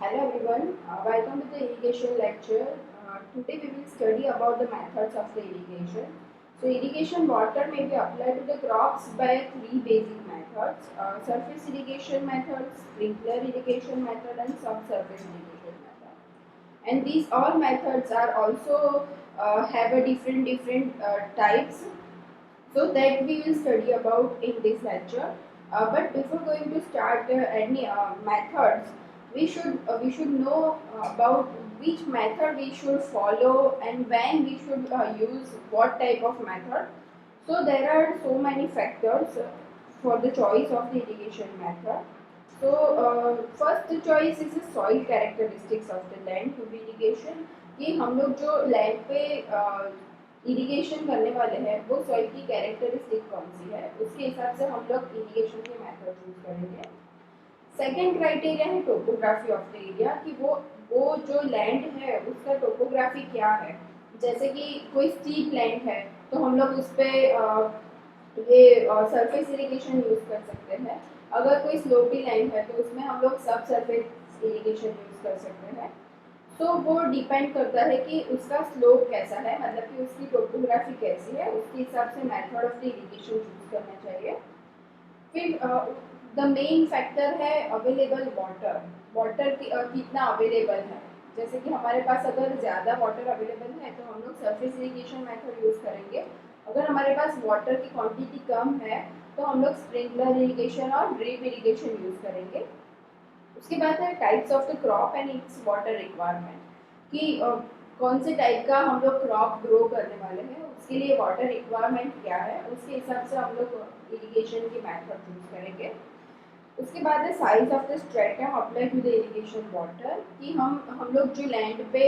Hello everyone, welcome to the irrigation lecture. Today we will study about the methods of the irrigation. So irrigation water may be applied to the crops by three basic methods: surface irrigation method, sprinkler irrigation method, and subsurface irrigation method. And these all methods are also have a different types, so that we will study about in this lecture. But before going to start any methods, we should know about which method we should follow and when we should use what type of method. So there are so many factors for the choice of the irrigation method. So first choice is the soil characteristics of the land to be irrigation, कि हम लोग जो land पे irrigation करने वाले हैं वो soil की कैरेक्टरिस्टिक कौन सी है, उसके हिसाब से हम लोग इरिगेशन के मेथड चूज करेंगे। सेकेंड क्राइटेरिया है टोपोग्राफी ऑफ द एरिया, कि वो जो लैंड है उसका टोपोग्राफी क्या है। जैसे कि कोई स्टीप लैंड है तो हम लोग उस पर ये सरफेस इरिगेशन यूज कर सकते हैं। अगर कोई स्लोपी लैंड है तो उसमें हम लोग सब सरफेस इरिगेशन यूज कर सकते हैं। तो वो डिपेंड करता है कि उसका स्लोप कैसा है, मतलब कि उसकी टोपोग्राफी कैसी है, उसके हिसाब से method of the irrigation choose करना चाहिए। फिर द मेन फैक्टर है अवेलेबल वाटर, वाटर कितना अवेलेबल है। जैसे कि हमारे पास अगर ज़्यादा वाटर अवेलेबल है तो हम लोग सरफेस इरिगेशन मेथड यूज़ करेंगे। अगर हमारे पास वाटर की क्वांटिटी कम है तो हम लोग स्प्रिंकलर इरिगेशन और ड्रिप इरिगेशन यूज़ करेंगे। उसके बाद है types of the crop and it's water requirement, कि कौन से टाइप का हम लोग क्रॉप ग्रो करने वाले हैं, उसके लिए वाटर रिक्वायरमेंट क्या है, उसके हिसाब से हम लोग इरिगेशन की मेथड चूज करेंगे। उसके बाद है size of the stratum apply to the irrigation water, कि हम लोग जो लैंड पे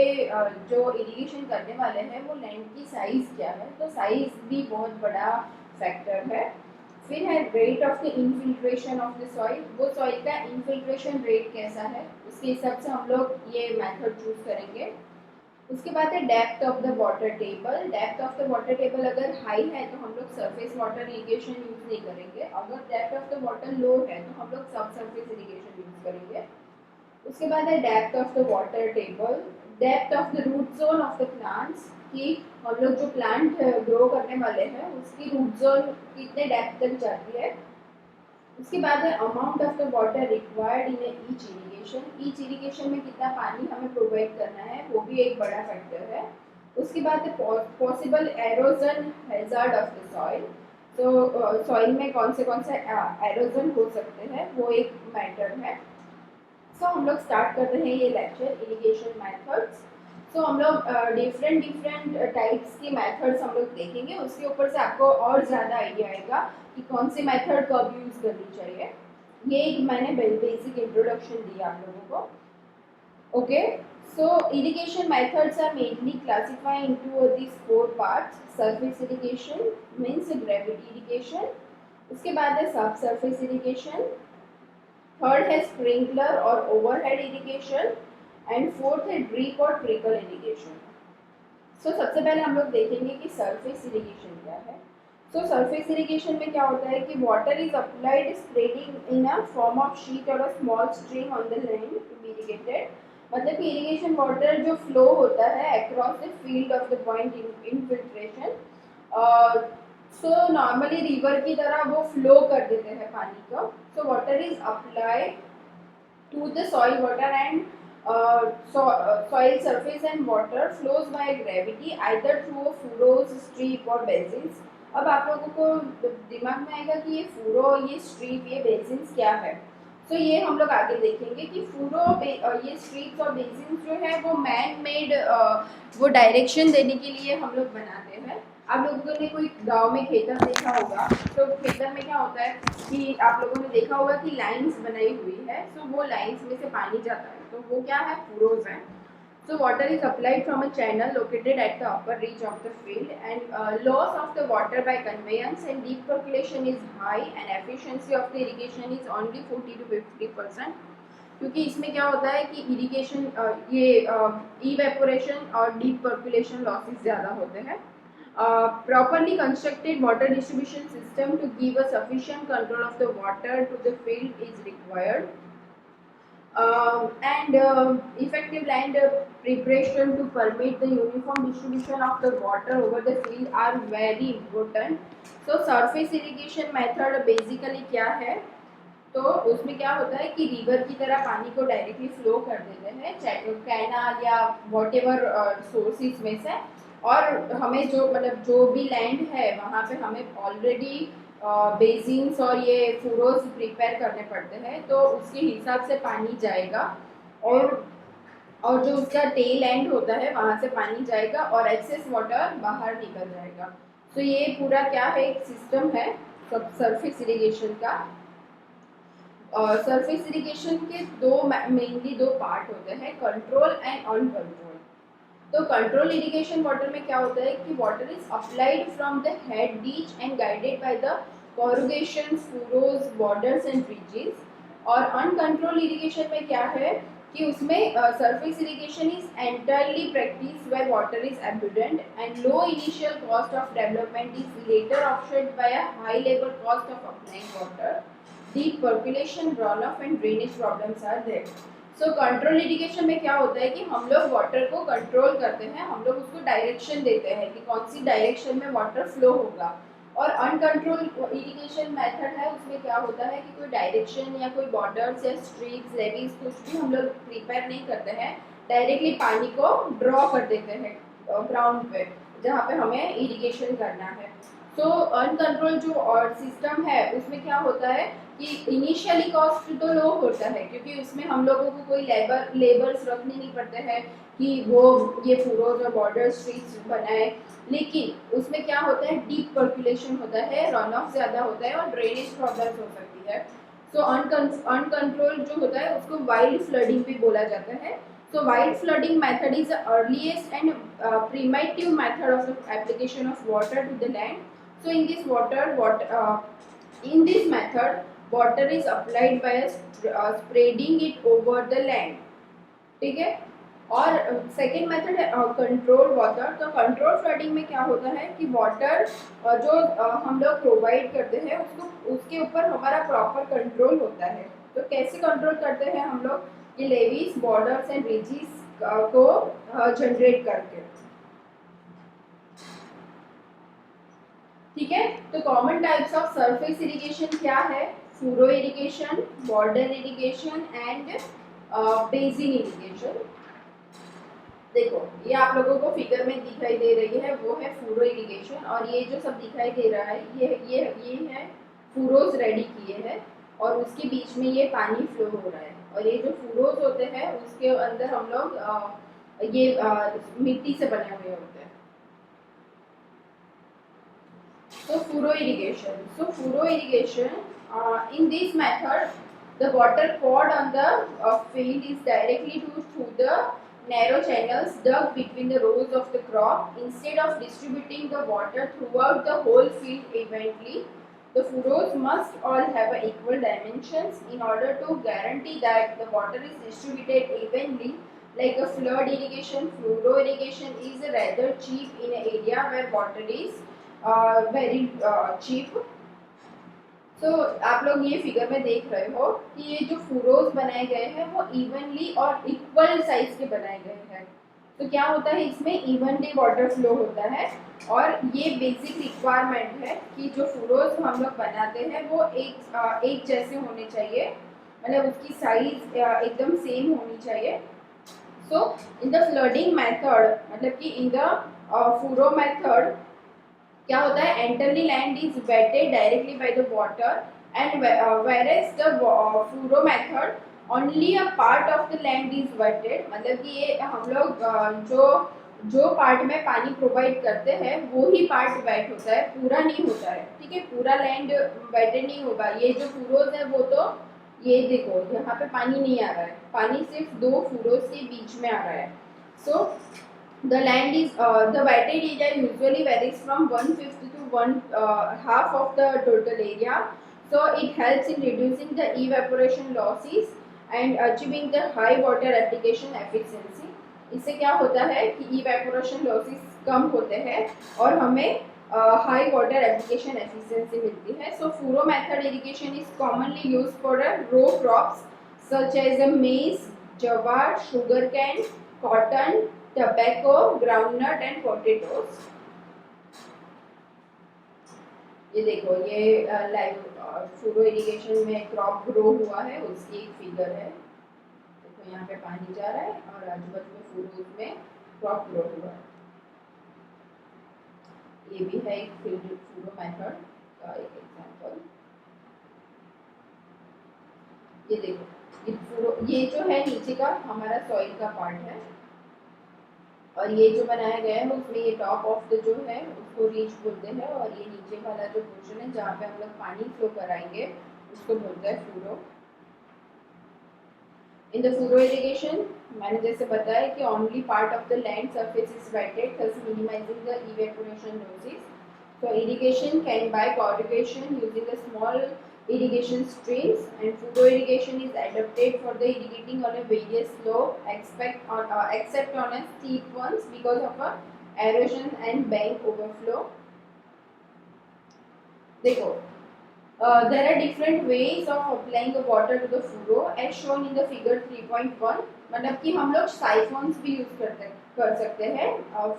जो इरिगेशन करने वाले हैं वो लैंड की साइज क्या है, तो साइज भी बहुत बड़ा फैक्टर है। फिर है rate of the infiltration of the soil, वो सॉइल का इनफिल्ट्रेशन रेट कैसा है, उसके हिसाब से हम लोग ये मेथड चूज करेंगे। उसके बाद है depth of the water table, depth of the water table अगर हाई है तो हम लोग सरफेस वाटर इरिगेशन यूज नहीं करेंगे, अगर डेप्थ ऑफ द वाटर लो है तो हम लोग सब सरफेस इरिगेशन यूज करेंगे। उसके बाद है depth of the water table, depth of the root zone of the plants, कि हम लोग जो प्लांट ग्रो करने वाले हैं उसकी रूट जोन कितने डेप्थ तक जाती है। उसके बाद है amount of the water required in each irrigation, each irrigation में कितना पानी हमें प्रोवाइड करना है, वो भी एक बड़ा फैक्टर है। उसके बाद है possible halogen hazard of the soil, तो सॉइल में कौन से एरोजन हो सकते हैं वो एक मैटर है। सो हम लोग स्टार्ट करते हैं ये लेक्चर इरिगेशन मेथड्स। सो हम लोग डिफरेंट टाइप्स की मेथड्स हम लोग देखेंगे, उसके ऊपर से आपको और ज़्यादा आइडिया आएगा कि कौन सी मेथड कब यूज़ करनी चाहिए। ये एक मैंने बेसिक इंट्रोडक्शन दिया आप लोगों को। Okay, so irrigation methods are mainly classified into this four parts. Surface irrigation means gravity irrigation, उसके बाद है सब सरफेस इरिगेशन, थर्ड है स्प्रिंकलर और ओवरहेड इरिगेशन, एंड फोर्थ है ड्रिप और ट्रिकल इरिगेशन। सो सबसे पहले हम लोग देखेंगे कि सरफेस इरिगेशन क्या है। सो सरफेस इरिगेशन में क्या होता है कि water is applied spreading in a form of sheet और a small stream on the land to be irrigated, मतलब कि इरिगेशन वाटर जो फ्लो होता है across the field of the point infiltration. So normally river की तरह वो flow कर देते हैं पानी को। So water is applied to the soil water and soil surface and water flows by gravity either through furrows, streak और basins। अब आप लोगों को दिमाग में आएगा कि ये फूरो, ये स्ट्रीक, ये बेसिन्स क्या है। तो ये हम लोग आगे देखेंगे कि फूरो ये स्ट्रीक्स और बेसिन्स जो है वो मैन मेड वो डायरेक्शन देने के लिए हम लोग बनाते हैं। आप लोगों ने कोई गांव में खेतर देखा होगा, तो खेतर में क्या होता है कि आप लोगों ने देखा होगा कि लाइंस बनाई हुई है, तो वो लाइंस में से पानी जाता है, तो वो क्या है, फुरोज है। So water is applied from a channel located at the upper reach of the field, and loss of the water by conveyance and deep percolation is high, and efficiency of the irrigation is only 40 to 50%, क्योंकि इसमें क्या होता है कि irrigation ये evaporation और deep percolation losses ज़्यादा होते हैं। Properly constructed water distribution system to give a sufficient control of the water to the field is required. and effective land preparation to permit the uniform distribution of the water over the field are very important. So surface irrigation method basically क्या है, तो उसमें क्या होता है कि river की तरह पानी को डायरेक्टली फ्लो कर देते हैं, चाहे कैनाल या वॉट एवर सोर्सेज में से, और हमें जो मतलब जो भी लैंड है वहाँ पे हमें ऑलरेडी बेसिन्स और ये फुरोज प्रिपेयर करने पड़ते हैं, तो उसके हिसाब से पानी जाएगा, और जो उसका टेल एंड होता है वहाँ से पानी जाएगा और एक्सेस वाटर बाहर निकल जाएगा। तो ये पूरा क्या है, एक सिस्टम है सब सरफेस इरिगेशन का। सरफेस इरिगेशन के मेनली दो पार्ट होते हैं, कंट्रोल एंड अनकंट्रोल। तो कंट्रोल इरिगेशन वाटर में क्या होता है कि water is applied from the head ditch and guided by the corrugation, furrows, borders and ridges. और अनकंट्रोल इरिगेशन में क्या है कि उसमें surface irrigation is entirely practice where water is abundant and low initial cost of development is later offset bye a high level cost of applying water, deep percolation, runoff and drainage problems are there. So control irrigation में क्या होता है कि हम लोग water को control करते हैं, हम लोग उसको डायरेक्शन देते हैं कि कौन सी डायरेक्शन में वाटर फ्लो होगा। और अनकंट्रोल इरिगेशन मेथड है, उसमें क्या होता है कि कोई डायरेक्शन या कोई बॉर्डर्स या स्ट्रीम्स, लेवीज कुछ भी हम लोग प्रिपेयर नहीं करते हैं, डायरेक्टली पानी को ड्रॉ कर देते हैं ग्राउंड पे जहाँ पे हमें इरिगेशन करना है। तो अनकंट्रोल जो और सिस्टम है उसमें क्या होता है कि इनिशियली कॉस्ट तो लो होता है, क्योंकि उसमें हम लोगों को कोई लेबर्स रखने नहीं पड़ते हैं कि वो ये फुरोज और बॉर्डर स्ट्रीट्स बनाए, लेकिन उसमें क्या होता है, डीप पर्कुलेशन होता है, रन ऑफ ज़्यादा होता है और ड्रेनेज प्रॉब्लम्स हो सकती है। सो अनकंट्रोल जो होता है उसको वाइल्ड फ्लडिंग भी बोला जाता है। So wild flooding method is the earliest and primitive method of the application of water to the land. So in this in this method, water is applied by spreading it over the land. ठीक है। और second method है control water. तो control flooding में क्या होता है कि वाटर जो हम लोग प्रोवाइड करते हैं उसको उसके ऊपर हमारा प्रॉपर कंट्रोल होता है। तो कैसे कंट्रोल करते हैं हम लोग, ये लेवीज, बॉर्डर्स एंड रिजीज को जनरेट करके, ठीक है। तो common types of surface irrigation क्या है, furrow irrigation, border irrigation and basin irrigation. देखो ये आप लोगों को फिगर में दिखाई दे रही है वो है फूरो इरिगेशन, और ये जो सब दिखाई दे रहा है ये है फूरोज रेडी किए हैं और उसके बीच में ये पानी फ्लो हो रहा है, और ये जो फूरोज होते हैं उसके अंदर हम लोग मिट्टी से बने हुए होते हैं। So furrow irrigation. So furrow irrigation, in this method, the water poured on the field is directly through the narrow channels dug between the rows of the crop. Instead of distributing the water throughout the whole field evenly, the furrows must all have equal dimensions in order to guarantee that the water is distributed evenly. Like a flood irrigation, furrow irrigation is rather cheap in an area where water is very cheap. तो आप लोग ये figure में देख रहे हो कि ये जो फुरोज बनाए गए हैं वो इवनली और इक्वल साइज के बनाए गए हैं। तो क्या होता है, इसमें इवनली वाटर फ्लो होता है, और ये बेसिक रिक्वायरमेंट है कि जो फुरोज हम लोग बनाते हैं वो एक जैसे होने चाहिए, मतलब उसकी साइज एकदम सेम होनी चाहिए। So in the flooding method, मतलब कि इन द फुरो मेथड क्या होता है, entirely land is wetted directly by the water and whereas the furrow method only a part of the land is wetted, मतलब कि ये हम लोग जो पार्ट में पानी प्रोवाइड करते हैं वो ही पार्ट वेट होता है, पूरा नहीं होता है, ठीक है। पूरा लैंड वेटेड नहीं होगा। ये जो फुरोज है वो तो ये देखो यहाँ पे पानी नहीं आ रहा है, पानी सिर्फ दो फुरोज के बीच में आ रहा है। सो the land is the wetted area usually varies from 1/5 to 1/2 of the total area, so it helps in reducing the evaporation losses and achieving the high water application efficiency. इससे क्या होता है कि evaporation losses कम होते हैं और हमें high water application efficiency मिलती है। So furrow method irrigation is commonly used for row crops such as a maize, jawar, sugarcane, cotton, tobacco, groundnut and potatoes. ये देखो, ये लाइव फूरो इरिगेशन में क्रॉप ग्रो हुआ है उसकी एक फिगर है। देखो यहाँ पे पानी जा रहा है और आजू बाजू में फूरो में क्रॉप ग्रो हुआ है। ये भी है एक फूरो मेथड का एक एग्जांपल। ये देखो, ये फूरो, ये जो है नीचे का हमारा सॉइल का पार्ट है और ये जो बनाया गया है उसमें ये टॉप ऑफ द जो है उसको रीच बोलते हैं और ये नीचे वाला जो पोर्शन है जहाँ पे हम लोग पानी फ्लो कराएंगे उसको बोलते हैं फूरो। इन द फूरो इरिगेशन मैंने जैसे बताया कि only part of the land surface is wetted thus minimizing the evaporation losses. So irrigation can by corrugation using a small irrigation streams, and furrow irrigation is adapted for the irrigating on a various slope except on a steep ones because of a erosion and bank overflow. देखो, there are different ways of applying the water to the furrow as shown in the figure 3.1. मतलब कि हम लोग साइफोन्स भी use कर सकते हैं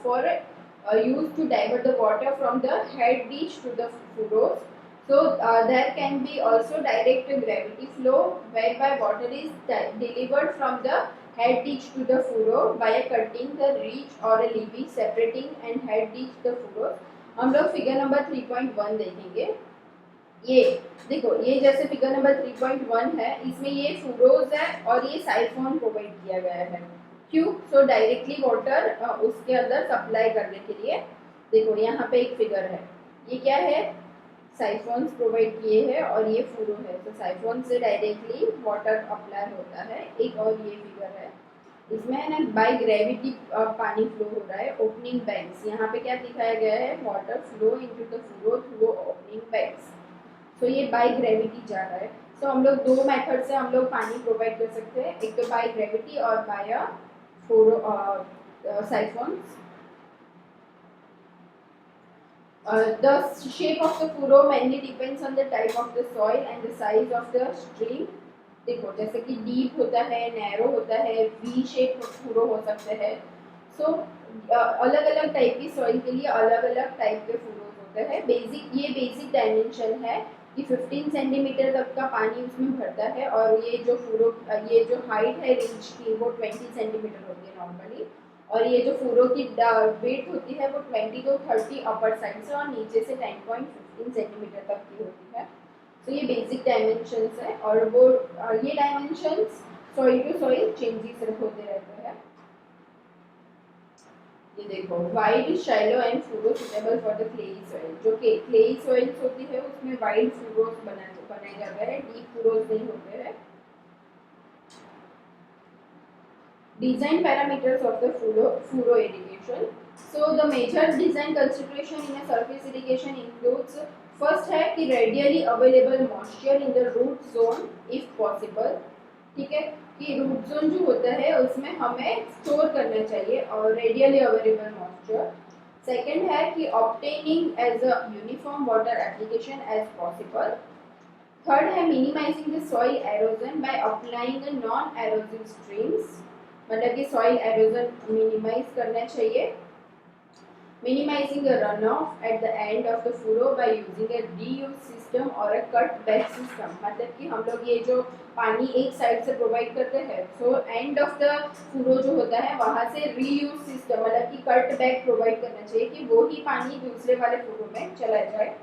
for used to divert the water from the head ditch to the furrows. So there can be also direct gravity flow whereby water is delivered from the head ditch to the furrow by cutting the ridge or a levee separating and head ditch the furrows. हम लोग figure number 3.1 देखेंगे। ये देखो, ये जैसे figure number 3.1 है इसमें ये फूरोज है और ये साइफोन प्रोवाइड किया गया है। क्यों? सो डायरेक्टली वाटर उसके अंदर सप्लाई करने के लिए। देखो यहाँ पे एक फिगर है, ये क्या है, साइफोन्स प्रोवाइड किए हैं और ये फूरो है। तो साइफोन से डायरेक्टली वाटर अप्लाई होता है। एक और ये फिगर है, इसमें है ना बाय ग्रेविटी पानी फ्लो हो रहा है ओपनिंग बैंक्स। यहाँ पे क्या दिखाया गया है, water flow into the furrow through opening banks. तो ये बाय ग्रेविटी जा रहा है। तो हम लोग दो मेथड से हम लोग पानी प्रोवाइड कर सकते हैं, एक तो बाय ग्रेविटी और bye साइफोन्स। The shape of the furrow mainly depends on the type of the soil and the size of the stream. देखो जैसे कि डीप होता है, नैरो होता है, वी शेप फुरो हो सकते हैं। सो अलग अलग टाइप की सॉइल के लिए अलग अलग टाइप के फुरोज होते हैं। ये बेसिक डायमेंशन है कि 15 सेंटीमीटर तक का पानी उसमें भरता है और ये जो फुरो, ये जो हाइट है रिंच की वो 20 सेंटीमीटर होती है नॉर्मली, और ये जो फूरो की वेट होती है वो 20 to 30 अपर साइड से और नीचे से 10.15 सेंटीमीटर तक की होती है। तो ये बेसिक डायमेंशंस है और वो ये dimensions soil to soil changes होते रहते हैं। ये देखो, wide shallow and furrow suitable for the clayey soil. जो कि क्लेई सॉइल्स होती है उसमें वाइड फूरोस बनाए जाते हैं, डीप फूरोस नहीं होते हैं। Design parameters of the furrow irrigation. So the major design consideration in a surface irrigation includes, first है कि readily available moisture in the root zone if possible। ठीक है, कि रूट जोन जो होता है उसमें हमें स्टोर करना चाहिए और रेडियली अवेलेबल मॉइस्चर। सेकेंड है कि obtaining as a uniform water application as possible. Third है minimizing the soil erosion by applying non erosive streams, मतलब कि सॉइल एरोजन मिनिमाइज करना चाहिए। Minimizing run off at the end of the furrow by using a reuse system और a cut back system, मतलब कि हम लोग ये जो पानी एक साइड से प्रोवाइड करते हैं सो एंड ऑफ द फुरो जो होता है वहां से रीयूज सिस्टम मतलब कि कट बैक प्रोवाइड करना चाहिए कि वो ही पानी दूसरे वाले फुरो में चला जाए।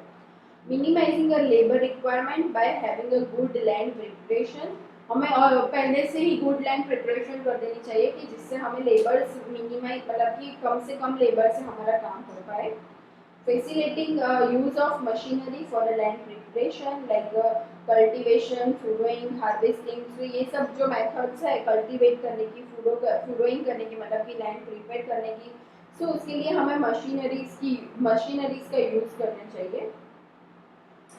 Minimising a labour requirement by having a good land preparation, हमें पहले से ही गुड लैंड प्रिपरेशन कर देनी चाहिए कि जिससे हमें लेबर्स मिनिमाइज मतलब कि कम से कम लेबर से हमारा काम हो पाए। Facilitating use of machinery for land preparation like cultivation, furrowing, harvesting. तो ये सब जो मेथड्स है कल्टीवेट करने की, फुरोइंग करने की मतलब कि लैंड प्रिपेयर करने की, सो उसके लिए हमें मशीनरीज का यूज करना चाहिए।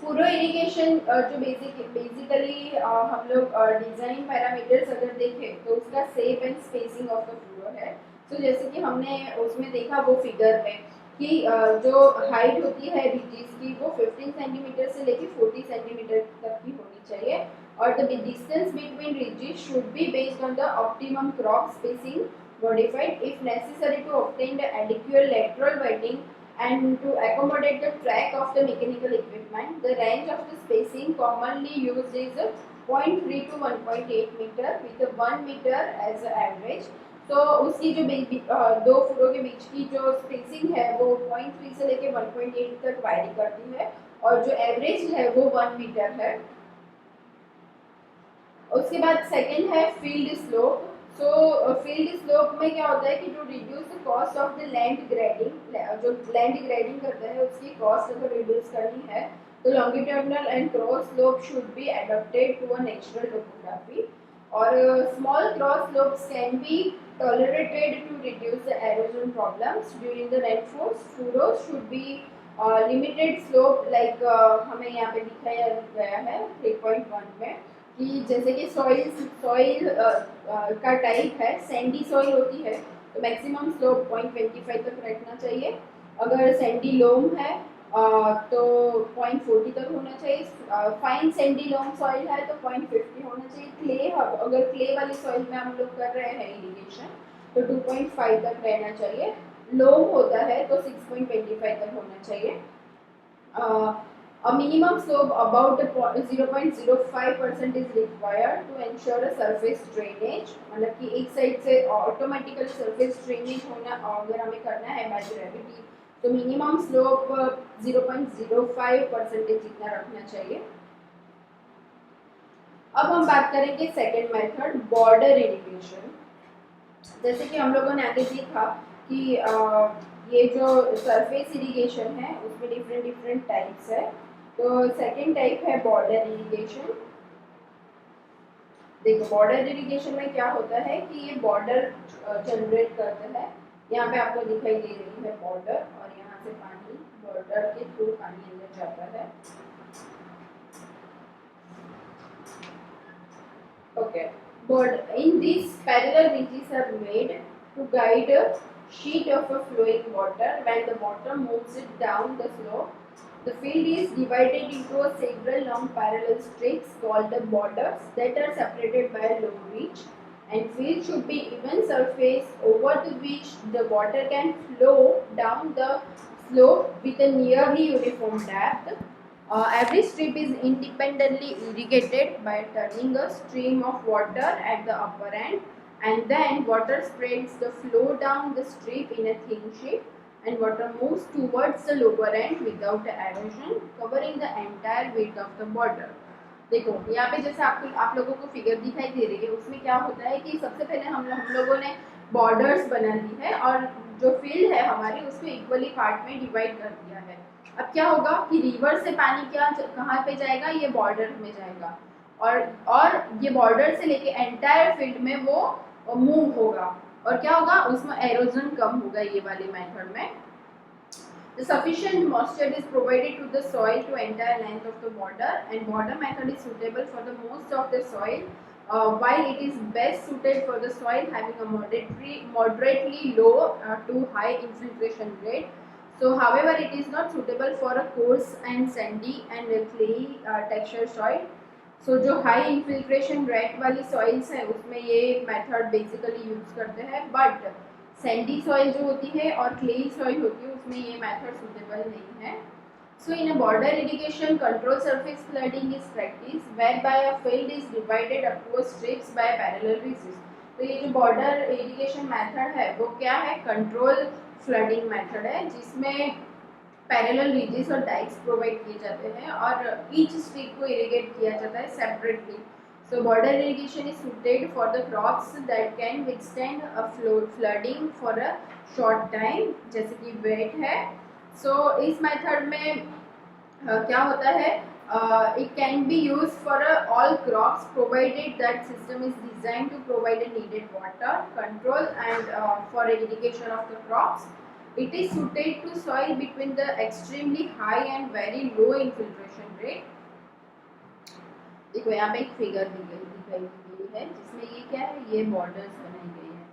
फुरो इरिगेशन जो बेसिकली हम लोग डिजाइन पैरामीटर्स अगर देखें तो उसका shape and spacing of the furrow है। तो जैसे कि हमने उसमें देखा वो फिगर में कि जो हाइट होती है रिजीज की वो 15 सेंटीमीटर से लेके 40 सेंटीमीटर तक की होनी चाहिए। or the distance between ridges should be based on the optimum crop spacing modified if necessary to obtain the adequate lateral wetting and to accommodate the track of the mechanical equipment. The range of the spacing commonly used is 0.3 to 1.8 meter with 1 meter as an average. तो उसकी जो दो फुटों के बीच की जो spacing है वो 0.3 से लेके 1.8 तक वायरी करती है और जो एवरेज है वो 1 मीटर है। उसके बाद सेकंड है field slope. So field slope में क्या होता है कि जो reduce the cost of the land grading, जो लैंड ग्रेडिंग करता है उसकी कॉस्ट अगर रिड्यूस करनी है तो longitudinal and cross slope should be adopted to a natural topography और small cross slopes can be tolerated to reduce the erosion problems during the rainfalls. Furrows should be limited slope like हमें यहाँ पे दिखाया गया है 3.1 में कि जैसे कि सॉइल का टाइप है, सैंडी सॉइल होती है तो मैक्सिमम स्लोप 0.25 तक रखना चाहिए। अगर सैंडी लोम है तो 0.40 तक होना चाहिए। फाइन सैंडी लोम सॉइल है तो 0.50 होना चाहिए। क्ले, अगर क्ले वाली सॉइल में हम लोग कर रहे हैं इरिगेशन तो 2.5 तक रहना चाहिए। लोम होता है तो 6.25 तक होना चाहिए। A minimum slope about 0.05% is required to ensure a surface drainage। मतलब कि एक साइड से ऑटोमेटिकल surface drainage होना अगर हमें करना है by gravity तो मिनिमम स्लोप 0.05% जितना रखना चाहिए। अब हम बात करेंगे सेकेंड मेथड बॉर्डर इरिगेशन। जैसे कि हम लोगों ने आगे सीखा कि ये जो सरफेस इरिगेशन है उसमें डिफरेंट टाइप्स है। तो सेकेंड टाइप है बॉर्डर इरिगेशन। देखो बॉर्डर इरिगेशन में क्या होता है कि ये बॉर्डर जनरेट करता है। यहाँ पे आपको दिखाई दे रही है बॉर्डर और यहाँ से पानी बॉर्डर के थ्रू पानी अंदर जाता है। Okay. But in these parallel ridges are made to guide a sheet of a flowing water when the water moves it down the slope. The field is divided into several long parallel strips called the borders that are separated by a low ridge. And field should be even surface over to which the water can flow down the slope with a nearly uniform depth. Every strip is independently irrigated by turning a stream of water at the upper end, and then water spreads the flow down the strip in a thin sheet and water moves towards the lower end without erosion, covering the entire width of the border. देखो यहाँ पे जैसे आप लोगों को figure दिखाई दे रही है उसमें क्या होता है कि सबसे पहले हम लोगों ने बॉर्डर्स बना दी है और जो फील्ड है हमारी उसको इक्वली पार्ट में डिवाइड कर दिया है। अब क्या होगा कि रिवर से पानी क्या कहाँ पे जाएगा, ये बॉर्डर में जाएगा और ये बॉर्डर से लेके एंटायर फील्ड में वो मूव होगा और क्या होगा उसमें एरोजन कम होगा ये वाले मेथड में। The sufficient moisture is provided to the soil to entire length of the border and border method is suitable for the most of the soil while it is best suited for the soil having a moderately low to high infiltration rate. So however it is not suitable for a coarse and sandy and clay texture soil. So जो high infiltration rate वाली soils है उसमें ये method basically use करते हैं but Sandy soil जो होती है और क्लेई सॉइल होती है उसमें ये मेथड सुटेबल नहीं है। So in a border irrigation control surface flooding is practice where by a field is divided up to strips by parallel ridges. तो ये जो बॉर्डर इरिगेशन मेथड है वो क्या है, कंट्रोल फ्लडिंग मेथड है जिसमें पैरेलल रीजेस और डाइक्स प्रोवाइड किए जाते हैं और ईच स्ट्रिप को इरिगेट किया जाता है separately. So border irrigation is suited for the crops that can withstand a flooding for a short time, जैसे कि wet है। So इस method में क्या होता है, it can be used for all crops provided that system is designed to provide a needed water control and for irrigation of the crops. It is suited to soil between the extremely high and very low infiltration rate. देखो यहाँ पे एक figure दिखाई गई है जिसमें ये क्या है, ये बॉर्डर्स बनाई गई है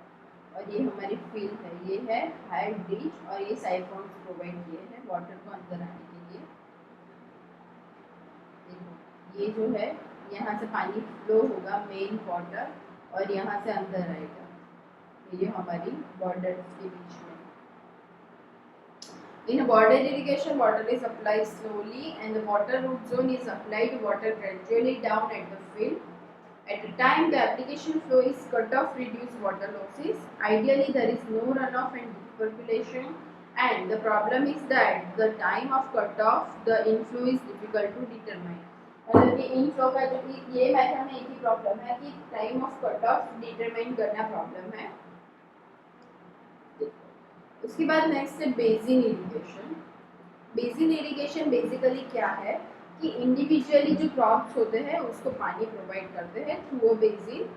और ये हमारी फील्ड है, ये है हाइट डिच और ये साइफॉन्स प्रोवाइड किए हैं वाटर को अंदर आने के लिए। देखो ये जो है यहाँ से पानी फ्लो होगा मेन वाटर और यहाँ से अंदर आएगा, ये हमारी बॉर्डर्स के बीच में। In a border irrigation, water is applied slowly and the water root zone is applied water gradually down at the field. At the time the application flow is cut off, reduce water losses. Ideally there is no runoff and percolation, and the problem is that the time of cut off the inflow is difficult to determine. मतलब कि inflow का जो ये method में एक ही problem है कि time of cut off determine करना प्रॉब्लम है। उसके बाद नेक्स्ट है basin irrigation. Basin irrigation basically क्या है कि इंडिविजुअली जो क्रॉप्स होते हैं उसको पानी प्रोवाइड करते हैं through a basin.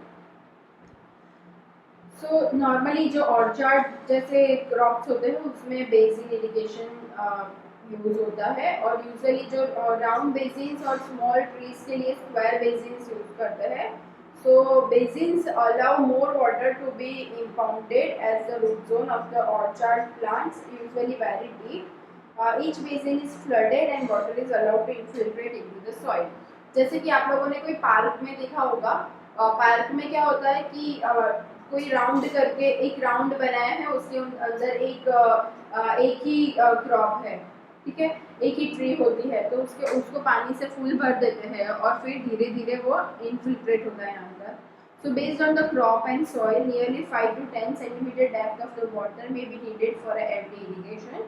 So normally जो ऑर्चार्ड जैसे क्रॉप्स होते हैं उसमें बेसिन इरिगेशन यूज होता है, और यूजुअली जो राउंड बेसिन्स और स्मॉल ट्रीज के लिए स्क्वायर बेसिन्स यूज करते हैं। So basins allow more water to be impounded as the root zone of the orchard plants usually very deep. Each basin is flooded and water is allowed to infiltrate into the soil. जैसे कि आप लोगों ने कोई park में देखा होगा, park में क्या होता है कि कोई राउंड करके एक राउंड बनाया है, उसके अंदर एक ही क्रॉप है, ठीक है, एक ही ट्री होती है, तो उसको पानी से फुल भर देते हैं और फिर धीरे धीरे वो इनफिल्ट्रेट होता है अंदर। So based on the crop and soil, nearly 5 to 10 centimeter depth of the water may be needed for every irrigation.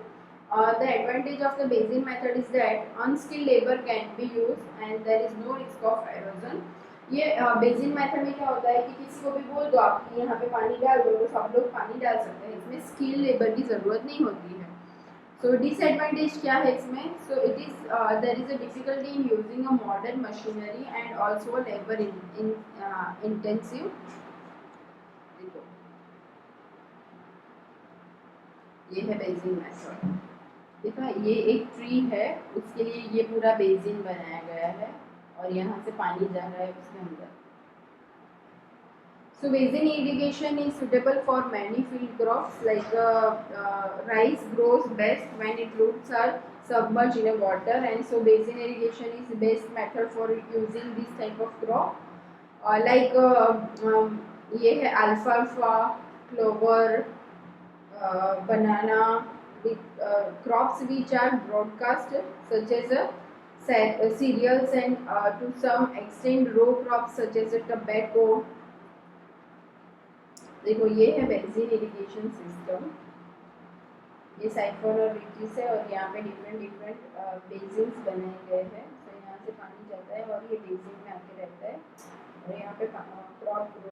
The advantage of the basin method is that unskilled labor can be used and there is no risk of erosion. ये basin method में क्या होता है कि किसी को भी बोल दो आप यहाँ पे पानी डाल दो तो सब लोग पानी डाल सकते हैं, इसमें स्किल लेबर की ज़रूरत नहीं होती है। So disadvantage क्या है इसमें? So it is there is a difficulty in using a modern machinery and also labor intensive. देखो ये है बेसिन मेथड, देखा ये एक ट्री है उसके लिए ये पूरा बेसिन बनाया गया है और यहाँ से पानी जा रहा है उसके अंदर। So basin irrigation is suitable for many field crops like rice grows best when its roots are submerged in a water, and so basin irrigation is the best method for using this type of crop. ये है alfalfa, clover, banana, with crops which are broadcast such as cereals and to some extent row crops such as tobacco. देखो ये है basin irrigation system, ये siphon और riches है और यहाँ पे डिफरेंट बेसिन्स बनाए गए हैं। तो यहाँ से पानी जाता है और ये बेसिन में आके रहता है और यहाँ पे क्रॉप